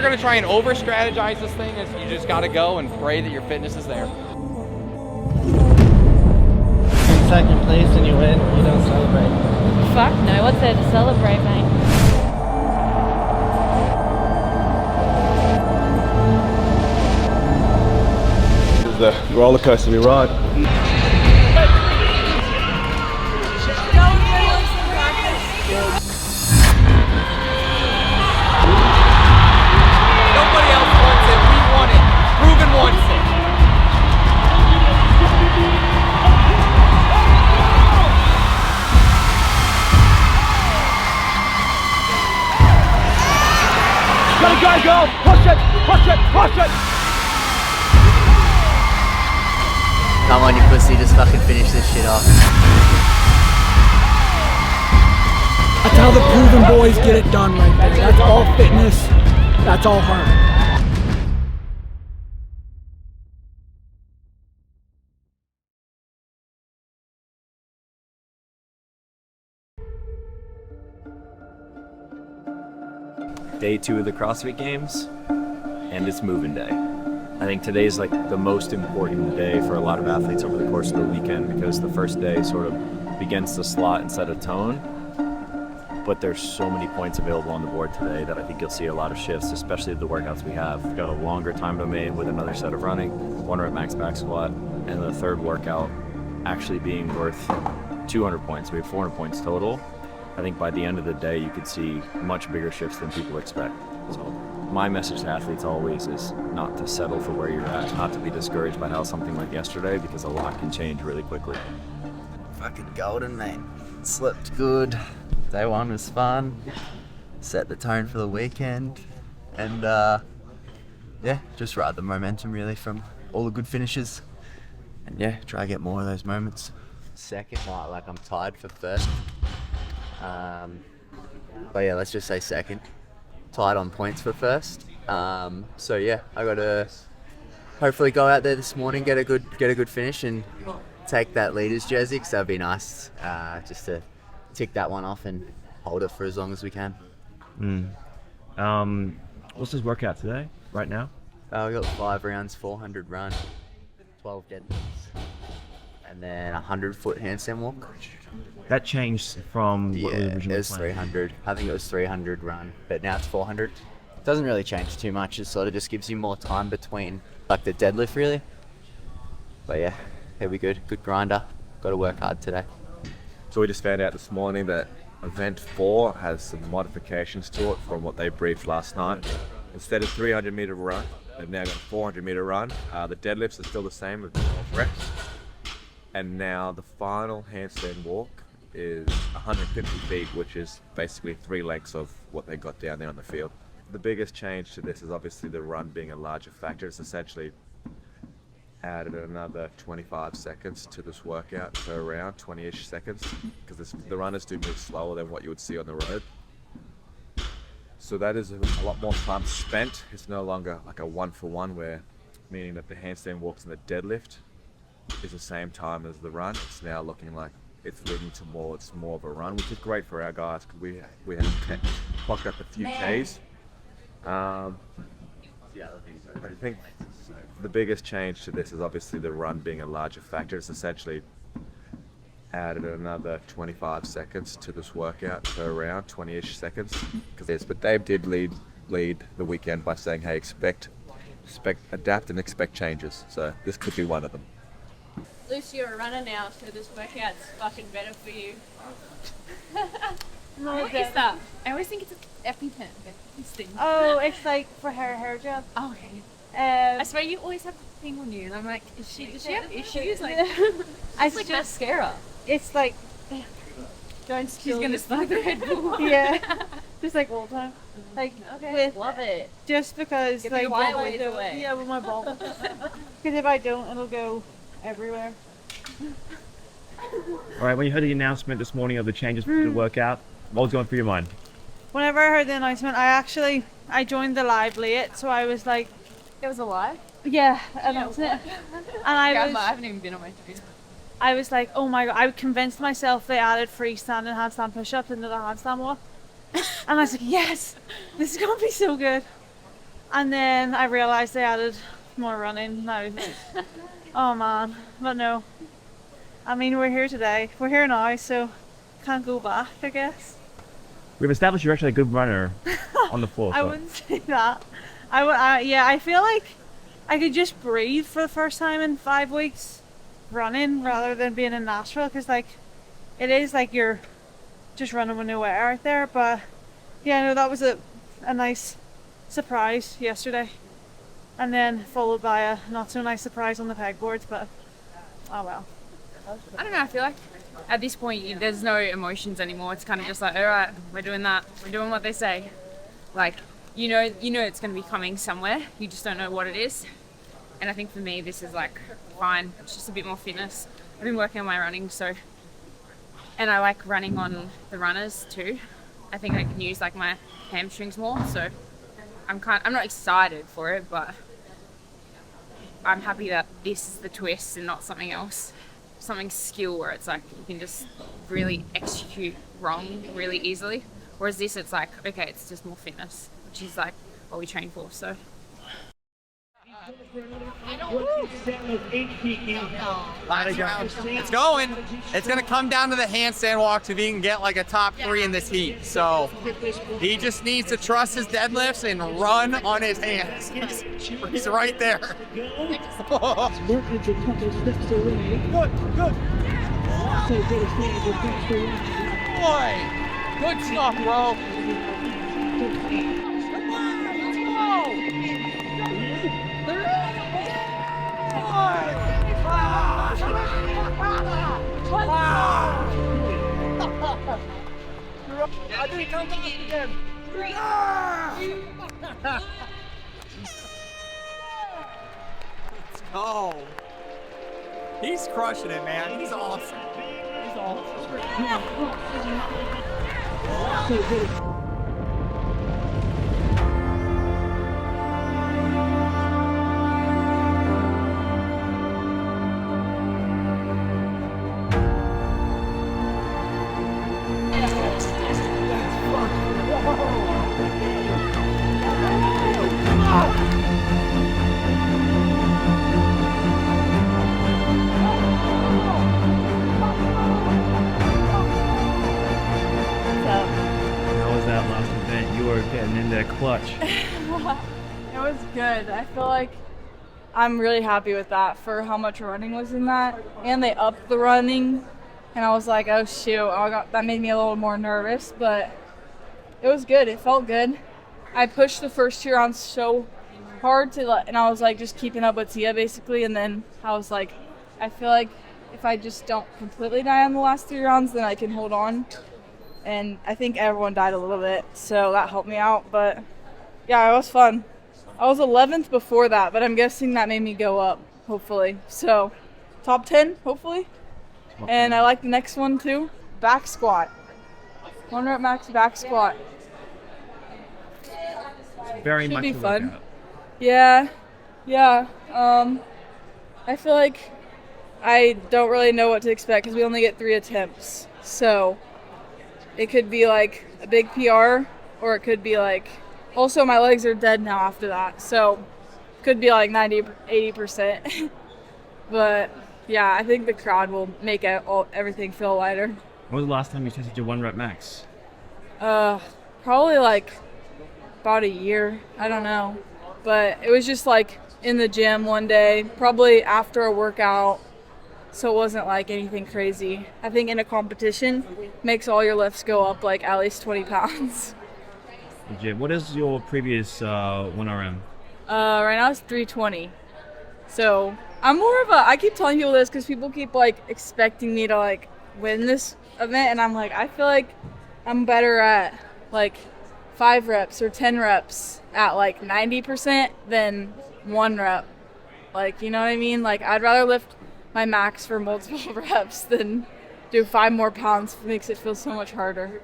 ever going to try and over-strategize this thing, is you just got to go and pray that your fitness is there. In second place and you win, you don't celebrate. Fuck no, what's there to celebrate, mate? It's the roller coaster we ride. Nobody else wants it. We want it. Proven wants it. Let it go, girl! Push it! Push it! Push it! Come on, you pussy, just fucking finish this shit off. That's how the proven boys get it done right there. That's all fitness. That's all heart. Day 2 of the CrossFit Games, and it's moving day. I think today's like the most important day for a lot of athletes over the course of the weekend, because the first day sort of begins to slot and set a tone. But there's so many points available on the board today that I think you'll see a lot of shifts, especially the workouts we have. We've got a longer time domain with another set of running, 1 rep max back squat, and the third workout actually being worth 200 points. We have 400 points total. I think by the end of the day, you could see much bigger shifts than people expect. So my message to athletes always is not to settle for where you're at, not to be discouraged by how something like yesterday, because a lot can change really quickly. Fucking golden, mate. Slept good. Day 1 was fun. Set the tone for the weekend. And yeah, just ride the momentum really from all the good finishes. And yeah, try to get more of those moments. Second, like I'm tied for first. But yeah, let's just say second. Tied on points for first. So yeah, I got to hopefully go out there this morning, get a good finish, and take that leader's jersey, because that'd be nice, just to tick that one off and hold it for as long as we can. What's this workout today, right now? We got 5 rounds, 400 run, 12 deadlifts, and then 100-foot handstand walk. That changed from what we Yeah, originally it was planned. 300. I think it was 300 run, but now it's 400. Doesn't really change too much. It sort of just gives you more time between like the deadlift, really. But yeah, it'll be good. Good grinder. Got to work hard today. So we just found out this morning that event 4 has some modifications to it from what they briefed last night. Instead of 300-meter run, they've now got a 400-meter run. The deadlifts are still the same with 12 reps. And now the final handstand walk is 150 feet, which is basically 3 lengths of what they got down there on the field. The biggest change to this is obviously the run being a larger factor. It's essentially added another 25 seconds to this workout per round, 20-ish seconds, because the runners do move slower than what you would see on the road. So that is a lot more time spent. It's no longer like a 1-for-1, meaning that the handstand walks and the deadlift is the same time as the run. It's now looking like it's leading towards more of a run, which is great for our guys, because we have clocked up a few Ks. I think the biggest change to this is obviously the run being a larger factor. It's essentially added another 25 seconds to this workout per round, 20-ish seconds. But Dave did lead the weekend by saying, hey, adapt and expect changes. So this could be one of them. Lucy, you're a runner now, so this workout's fucking better for you. What is that? I always think it's an EpiPen. Oh, it's like for her hair job. Oh, okay. I swear you always have a thing on you, and I'm like, does she have issues? Like, it's like mascara. It's like, don't She's gonna smoke the Red Bull. Yeah, just like all the time. Like, Okay, love it. just because Give like your ball if I weight don't- away. Yeah, with my ball. Because if I don't, it'll go everywhere. All right, when you heard the announcement this morning of the changes to the workout, what was going through your mind? Whenever I heard the announcement, I joined the live late, so I was like, It was a lie? yeah, announcing it. And I haven't even been on my toes. I was like, oh my god, I convinced myself they added freestanding handstand push-ups into the handstand walk. And I was like, yes, this is gonna be so good. And then I realised they added more running now. Oh man, but no. I mean, we're here today. We're here now, so can't go back, I guess. We've established you're actually a good runner on the floor. I wouldn't say that. Yeah, I feel like I could just breathe for the first time in 5 weeks running rather than being in Nashville, because like it is like you're just running with no air out there. But yeah, no, that was a nice surprise yesterday, and then followed by a not so nice surprise on the pegboards, but oh well. I don't know, I feel like at this point there's no emotions anymore. It's kind of just like, all right, we're doing that. We're doing what they say. Like, you know it's going to be coming somewhere. You just don't know what it is. And I think for me, this is like fine. It's just a bit more fitness. I've been working on my running, and I like running on the runners too. I think I can use like my hamstrings more. So I'm not excited for it, but I'm happy that this is the twist and not something else. Something skill where it's like you can just really execute wrong really easily. Whereas this, it's like, okay, it's just more fitness, which is like what we train for. So. It's going. It's going to come down to the handstand walk to if he can get like a top 3 in this heat. So he just needs to trust his deadlifts and run on his hands. He's right there. Good. Boy, good stuff, bro. Come on, let's I think it comes off again. Let's go. He's crushing it, man. He's awesome. He's awesome. Getting in there clutch. It was good. I feel like I'm really happy with that for how much running was in that, and they upped the running, and I was like, oh shoot, that made me a little more nervous, but it was good. It felt good. I pushed the first 2 rounds so hard and I was like just keeping up with Tia basically, and then I was like, I feel like if I just don't completely die on the last 3 rounds, then I can hold on. And I think everyone died a little bit, so that helped me out. But yeah, it was fun. I was 11th before that, but I'm guessing that made me go up, hopefully. So top 10, hopefully. And I like the next one too. Back squat. 1 rep max back squat. Very Should much be fun. Workout. Yeah. I feel like I don't really know what to expect because we only get 3 attempts. So it could be like a big PR, or it could be like, also my legs are dead now after that, so it could be like 90-80%. But yeah, I think the crowd will make everything feel lighter. When was the last time you tested your 1 rep max? Probably like about a year, I don't know. But it was just like in the gym one day, probably after a workout. So it wasn't like anything crazy. I think in a competition, makes all your lifts go up like at least 20 pounds. Jim, what is your previous 1RM? Right now it's 320. So I'm more of I keep telling people this because people keep like expecting me to like win this event, and I'm like, I feel like I'm better at like 5 reps or 10 reps at like 90% than 1 rep. Like, you know what I mean? Like, I'd rather lift my max for multiple reps than do 5 more pounds. It makes it feel so much harder.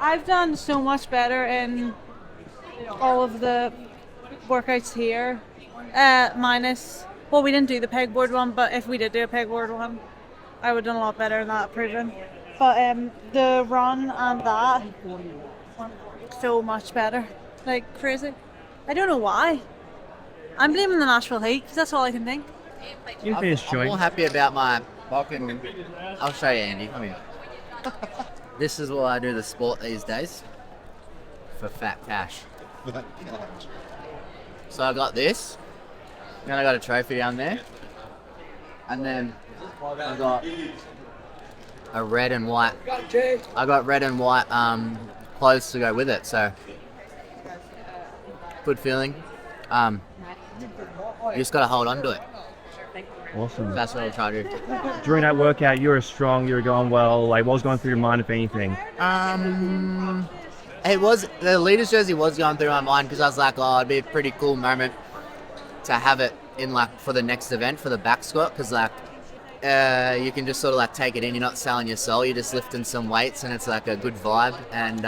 I've done so much better in all of the workouts here. Minus, well, we didn't do the pegboard one, but if we did do a pegboard one, I would have done a lot better than that proven. But the run and that, so much better. Like crazy. I don't know why. I'm blaming the Nashville heat because that's all I can think. You finish, I'm Joey. more happy about my fucking. I'll show you, Andy. Come here. This is what I do the sport these days for fat cash. So I got this, then I got a trophy down there, and then I got a red and white. I got red and white clothes to go with it. So good feeling. You just gotta hold on to it. Awesome. That's what I'll try to do. During that workout, you were strong, you were going well. Like, what was going through your mind, if anything? It was, the leaders jersey was going through my mind because I was like, oh, it'd be a pretty cool moment to have it in like for the next event for the back squat because like you can just sort of like take it in. You're not selling your soul. You're just lifting some weights and it's like a good vibe. And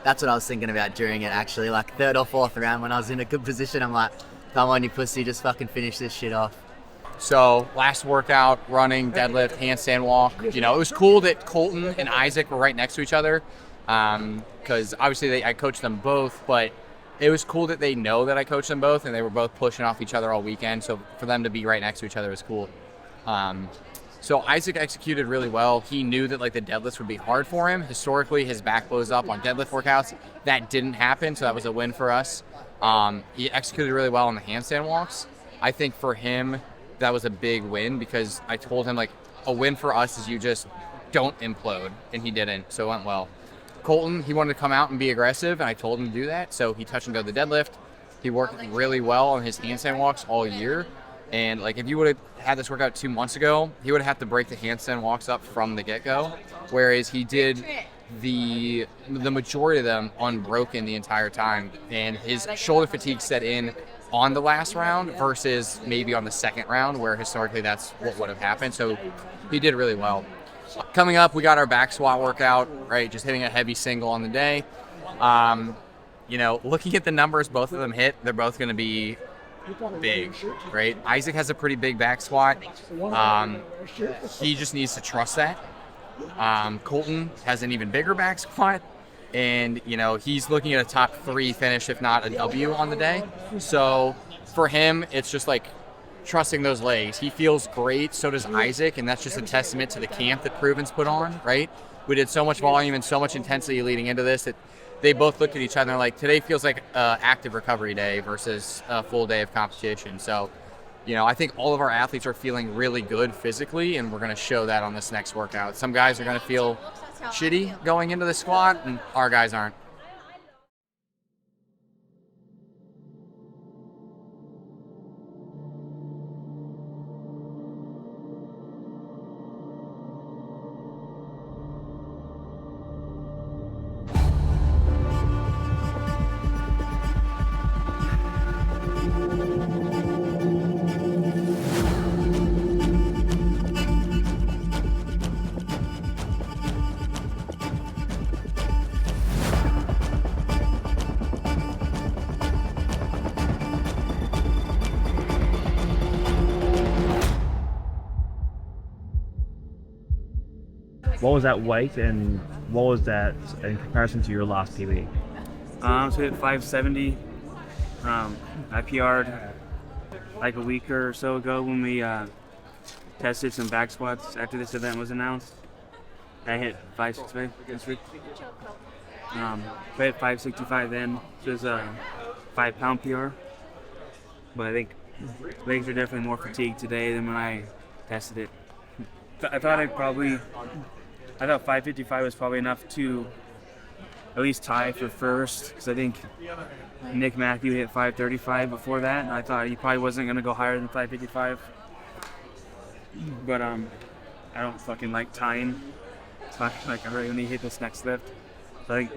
that's what I was thinking about during it actually. Like third or fourth round when I was in a good position, I'm like, come on, you pussy, just fucking finish this shit off. So last workout, running, deadlift, handstand walk. You know, it was cool that Colton and Isaac were right next to each other because obviously I coached them both, but it was cool that they know that I coached them both and they were both pushing off each other all weekend. So for them to be right next to each other was cool. So Isaac executed really well. He knew that like the deadlifts would be hard for him. Historically, his back blows up on deadlift workouts. That didn't happen, so that was a win for us. He executed really well on the handstand walks. I think for him, that was a big win because I told him like a win for us is you just don't implode, and he didn't, so it went well. Colton, he wanted to come out and be aggressive, and I told him to do that, so he touch and go the deadlift. He worked really well on his handstand walks all year, and like if you would have had this workout 2 months ago, he would have had to break the handstand walks up from the get-go, whereas he did the majority of them unbroken the entire time, and his shoulder fatigue set in on the last round versus maybe on the second round where historically that's what would have happened. So he did really well. Coming up, we got our back squat workout, right? Just hitting a heavy single on the day. You know, looking at the numbers both of them hit, they're both going to be big, right? Isaac has a pretty big back squat. He just needs to trust that. Colton has an even bigger back squat. And, you know, he's looking at a top 3 finish, if not a W on the day. So for him, it's just like trusting those legs. He feels great. So does Isaac. And that's just a testament to the camp that Proven's put on, right? We did so much volume and so much intensity leading into this that they both looked at each other and like, today feels like active recovery day versus a full day of competition. So, you know, I think all of our athletes are feeling really good physically, and we're going to show that on this next workout. Some guys are going to feel shitty going into the squat, and our guys aren't. What was that weight and what was that in comparison to your last PB? So at 570, I PR'd like a week or so ago when we tested some back squats after this event was announced. I hit 565 this week. I hit 565 then, which was a 5-pound PR. But I think legs are definitely more fatigued today than when I tested it. I thought 555 was probably enough to at least tie for first, because I think Nick Matthew hit 535 before that, and I thought he probably wasn't going to go higher than 555. But I don't fucking like tying. Like I really need to hit this next lift. So I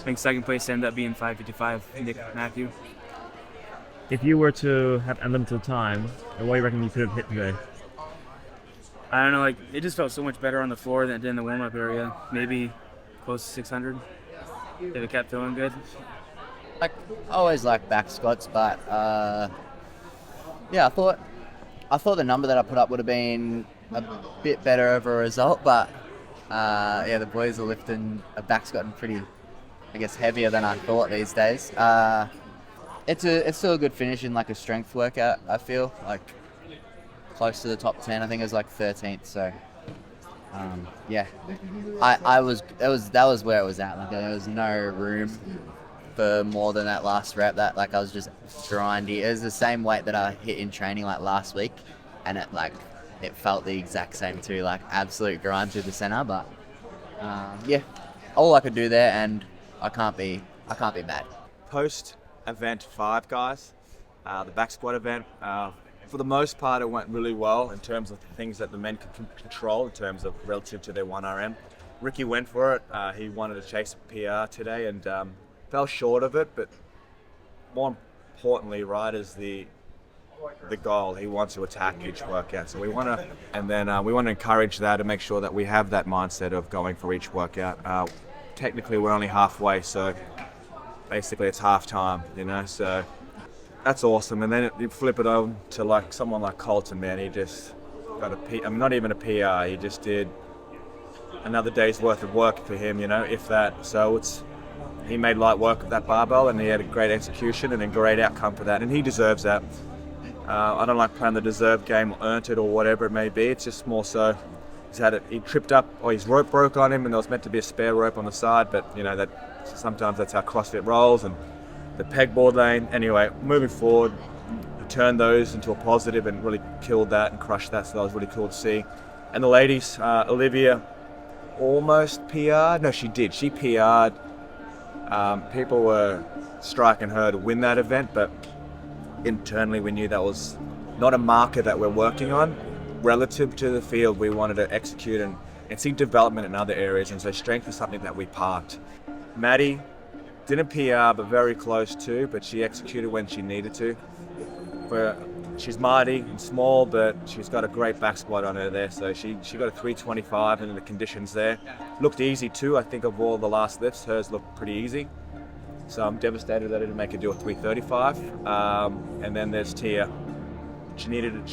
think second place ended up being 555, Nick Matthew. If you were to have unlimited time, what do you reckon you could have hit today? I don't know, like it just felt so much better on the floor than it did in the warm-up area. Maybe close to 600 if it kept feeling good. Like I always like back squats, but yeah, I thought the number that I put up would have been a bit better of a result, but yeah, the boys are lifting a back squat and pretty, I guess, heavier than I thought these days. it's still a good finish in like a strength workout. I feel like close to the top 10. I think it was like 13th. So yeah, that was where it was at. Like there was no room for more than that last rep. That like I was just grindy. It was the same weight that I hit in training like last week, and it felt the exact same too. Like absolute grind through the center. But yeah, all I could do there, and I can't be mad. Post event 5, guys, the back squat event, for the most part it went really well in terms of the things that the men could control in terms of relative to their 1RM. Ricky went for it. He wanted to chase a PR today and fell short of it, but more importantly, right, is the goal. He wants to attack each workout, so we want to encourage that and make sure that we have that mindset of going for each workout. Technically we're only halfway, so basically it's half time, you know, so that's awesome. And then you flip it on to like someone like Colton, man. He just got not even a PR, he just did another day's worth of work for him, you know, if that. So he made light work of that barbell, and he had a great execution and a great outcome for that, and he deserves that. I don't like playing the deserved game or earned it or whatever it may be. It's just more so he tripped up, or his rope broke on him, and there was meant to be a spare rope on the side, but you know, sometimes that's how CrossFit rolls, and the pegboard lane. Anyway, moving forward, he turned those into a positive and really killed that and crushed that, so that was really cool to see. And the ladies, Olivia almost PR'd. No, she did. She PR'd. People were striking her to win that event, but internally we knew that was not a marker that we're working on. Relative to the field, we wanted to execute and see development in other areas, and so strength is something that we parked. Maddie didn't PR, but very close to, but she executed when she needed to. She's mighty and small, but she's got a great back squat on her there, so she got a 325 and the conditions there. Looked easy too. I think of all the last lifts, hers looked pretty easy. So I'm devastated that I didn't make her do a 335. And then there's Tia. She needed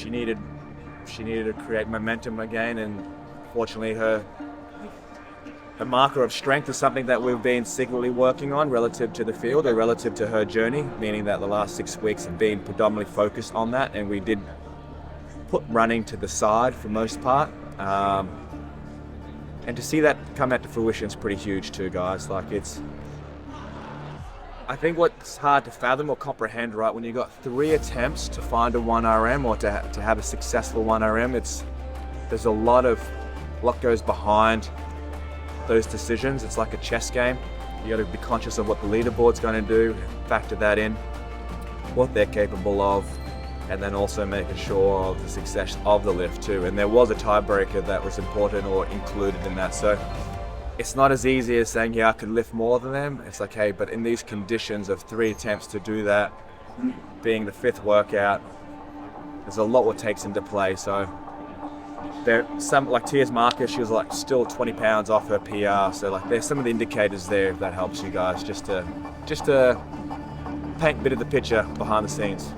to create momentum again, and fortunately her marker of strength is something that we've been secretly working on relative to the field or relative to her journey, meaning that the last 6 weeks have been predominantly focused on that, and we did put running to the side for most part. And to see that come out to fruition is pretty huge too, guys. Like I think what's hard to fathom or comprehend, right, when you got 3 attempts to find a 1RM or to have a successful 1RM, there's a lot goes behind those decisions. It's like a chess game. You got to be conscious of what the leaderboard's going to do, factor that in, what they're capable of, and then also making sure of the success of the lift too. And there was a tiebreaker that was important or included in that. So it's not as easy as saying, yeah, I could lift more than them. It's like, hey, but in these conditions of 3 attempts to do that, being the 5th workout, there's a lot what takes into play. So some like Tia's marker, she was like still 20 pounds off her PR. So like there's some of the indicators there if that helps you guys, just to paint a bit of the picture behind the scenes.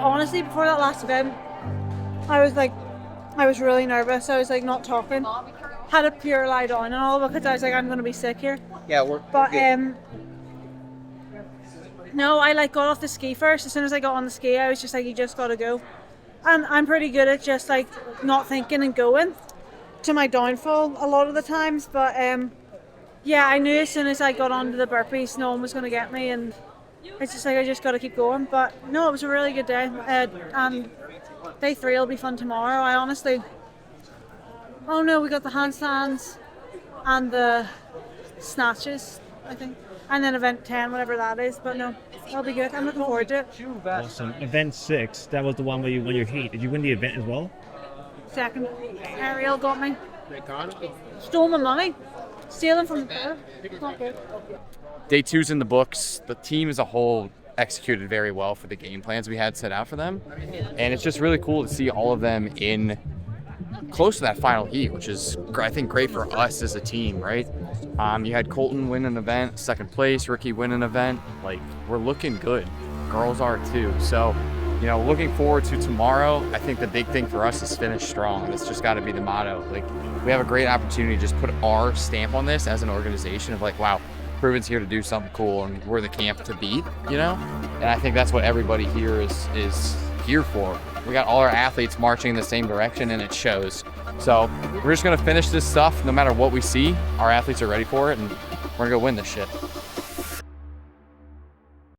Honestly, before that last event, I was really nervous. I was like not talking. Had a pure lie down and all because I was like, I'm gonna be sick here. Yeah, But no, I like got off the ski first. As soon as I got on the ski, I was just like, you just gotta go. And I'm pretty good at just like not thinking and going, to my downfall a lot of the times. But yeah, I knew as soon as I got onto the burpees, no one was gonna get me, and it's just like I just got to keep going. But no, it was a really good day. Day 3 will be fun tomorrow. I honestly, oh no, we got the handstands and the snatches, I think, and then event 10, whatever that is. But no, that'll be good. I'm looking forward to it. Awesome. Event 6, that was the one where you won your heat. Did you win the event as well? Second, Ariel got me. Stole my money. Stealing from the bear. Not good. Day 2's in the books. The team as a whole executed very well for the game plans we had set out for them. And it's just really cool to see all of them in close to that final heat, which is, I think, great for us as a team, right? You had Colton win an event, second place, Ricky win an event. Like, we're looking good. Girls are too. So, you know, looking forward to tomorrow. I think the big thing for us is finish strong. That's just got to be the motto. Like, we have a great opportunity to just put our stamp on this as an organization of like, wow, Proven's here to do something cool and we're the camp to beat, you know? And I think that's what everybody here is here for. We got all our athletes marching in the same direction and it shows. So we're just gonna finish this stuff no matter what we see. Our athletes are ready for it and we're gonna go win this shit.